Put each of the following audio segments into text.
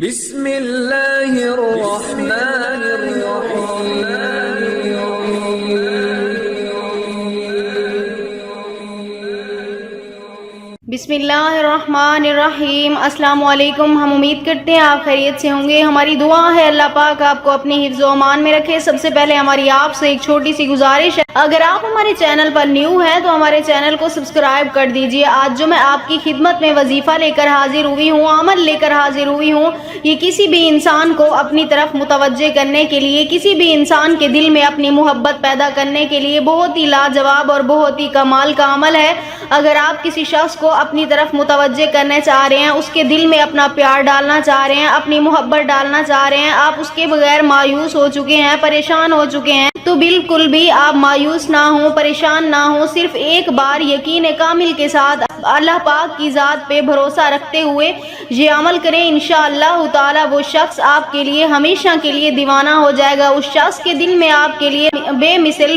بسم اللہ الرحمن الرحیم بسم اللہ الرحمن الرحیم۔ السلام علیکم۔ ہم امید کرتے ہیں آپ خیریت سے ہوں گے۔ ہماری دعا ہے اللہ پاک آپ کو اپنی حفظ و امان میں رکھے۔ سب سے پہلے ہماری آپ سے ایک چھوٹی سی گزارش ہے، اگر آپ ہمارے چینل پر نیو ہیں تو ہمارے چینل کو سبسکرائب کر دیجئے۔ آج جو میں آپ کی خدمت میں وظیفہ لے کر حاضر ہوئی ہوں، عمل لے کر حاضر ہوئی ہوں، یہ کسی بھی انسان کو اپنی طرف متوجہ کرنے کے لیے، کسی بھی انسان کے دل میں اپنی محبت پیدا کرنے کے لیے بہت ہی لاجواب اور بہت ہی کمال کا عمل ہے۔ اگر آپ کسی شخص کو اپنی طرف متوجہ کرنا چاہ رہے ہیں، اس کے دل میں اپنا پیار ڈالنا چاہ رہے ہیں، اپنی محبت ڈالنا چاہ رہے ہیں، آپ اس کے بغیر مایوس ہو چکے ہیں، پریشان ہو چکے ہیں، تو بالکل بھی آپ مایوس نہ ہوں، پریشان نہ ہوں۔ صرف ایک بار یقین کامل کے ساتھ اللہ پاک کی ذات پہ بھروسہ رکھتے ہوئے یہ عمل کریں، انشاءاللہ تعالی وہ شخص آپ کے لیے ہمیشہ کے لیے دیوانہ ہو جائے گا۔ اس شخص کے دل میں آپ کے لیے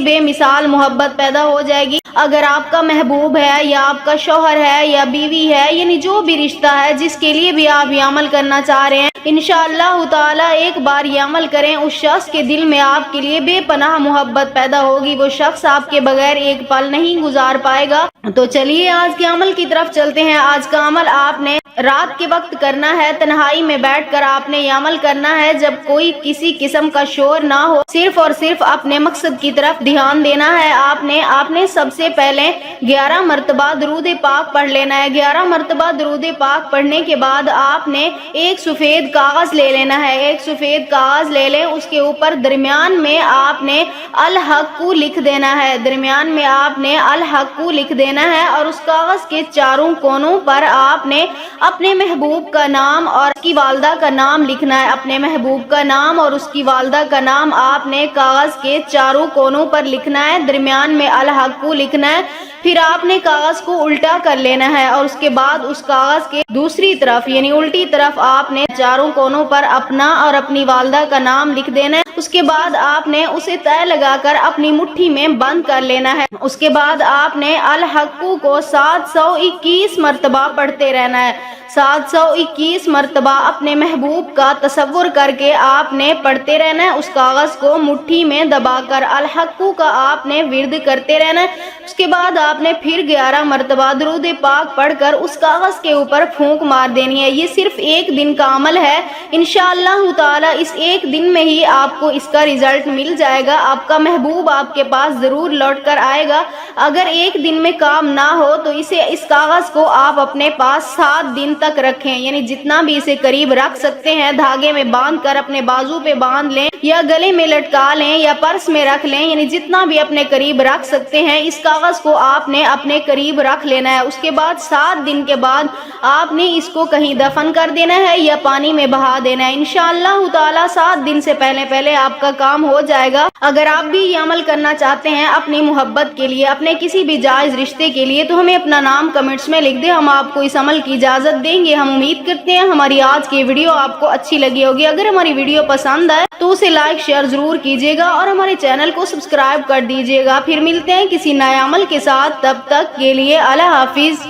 بے مثال محبت پیدا ہو جائے گی۔ اگر آپ کا محبوب ہے یا آپ کا شوہر ہے یا بیوی ہے، یعنی جو بھی رشتہ ہے جس کے لیے بھی آپ یہ عمل کرنا چاہ رہے ہیں، انشاءاللہ تعالی ایک بار یہ عمل کریں، اس شخص کے دل میں آپ کے لیے بے پناہ محبت پیدا ہوگی۔ وہ شخص آپ کے بغیر ایک پل نہیں گزار پائے گا۔ تو چلیے آج کے عمل کی طرف چلتے ہیں۔ آج کا عمل آپ نے رات کے وقت کرنا ہے، تنہائی میں بیٹھ کر آپ نے یہ عمل کرنا ہے، جب کوئی کسی قسم کا شور نہ ہو، صرف اور صرف اپنے مقصد کی طرف دھیان دینا ہے۔ آپ نے سب سے پہلے 11 مرتبہ درود پاک پڑھ لینا ہے۔ 11 مرتبہ درود پاک پڑھنے کے بعد آپ نے ایک سفید کاغذ لے لینا ہے۔ ایک سفید کاغذ لے لیں، اس کے اوپر درمیان میں آپ نے الحق لکھ دینا ہے۔ درمیان میں آپ نے الحق لکھ دینا ہے اور اس کاغذ کے چاروں کونوں پر آپ نے اپنے محبوب کا نام اور اس کی والدہ کا نام لکھنا ہے۔ اپنے محبوب کا نام اور اس کی والدہ کا نام آپ نے کاغذ کے چاروں کونوں پر لکھنا ہے، درمیان میں الحق لکھنا ہے۔ پھر آپ نے کاغذ کو الٹا کر لینا ہے اور اس کے بعد اس کاغذ کے دوسری طرف یعنی الٹی طرف آپ نے چاروں کونوں پر اپنا اور اپنی والدہ کا نام لکھ دینا ہے۔ اس کے بعد آپ نے اسے طے لگا کر اپنی مٹھی میں بند کر لینا ہے۔ اس کے بعد آپ نے الحق کو 721 مرتبہ پڑھتے رہنا ہے۔ 721 مرتبہ اپنے محبوب کا تصور کر کے آپ نے پڑھتے رہنا ہے۔ اس کاغذ کو مٹھی میں دبا کر الحق کا آپ نے ورد کرتے رہنا ہے۔ اس کے بعد آپ نے پھر 11 مرتبہ درود پاک پڑھ کر اس کاغذ کے اوپر پھونک مار دینی ہے۔ یہ صرف ایک دن کا عمل ہے، انشاءاللہ تعالی اس ایک دن میں ہی آپ کو اس کا رزلٹ مل جائے گا۔ آپ کا محبوب آپ کے پاس ضرور لوٹ کر آئے گا۔ اگر ایک دن میں کام نہ ہو تو اس کاغذ کو آپ اپنے پاس 7 دن تک رکھیں، یعنی جتنا بھی اسے قریب رکھ سکتے ہیں، دھاگے میں باندھ کر اپنے بازو پہ باندھ لیں یا گلے میں لٹکا لیں یا پرس میں رکھ لیں، یعنی جتنا بھی اپنے قریب رکھ سکتے ہیں اس کاغذ کو آپ نے اپنے قریب رکھ لینا ہے۔ اس کے بعد 7 دن کے بعد آپ نے اس کو کہیں دفن کر دینا ہے یا پانی میں بہا دینا ہے۔ انشاءاللہ تعالی 7 دن سے پہلے آپ کا کام ہو جائے گا۔ اگر آپ بھی یہ عمل کرنا چاہتے ہیں اپنی محبت کے لیے، اپنے کسی بھی جائز رشتے کے لیے، تو ہمیں اپنا نام کمنٹس میں لکھ دیں، ہم آپ کو اس عمل کی اجازت دیں گے۔ ہم امید کرتے ہیں ہماری آج کی ویڈیو آپ کو اچھی لگی ہوگی۔ اگر ہماری ویڈیو پسند آئے تو اسے لائک شیئر ضرور کیجیے گا اور ہمارے چینل کو سبسکرائب کر دیجیے گا۔ پھر ملتے ہیں کسی نئے عمل کے ساتھ، تب تک کے لیے اللہ حافظ۔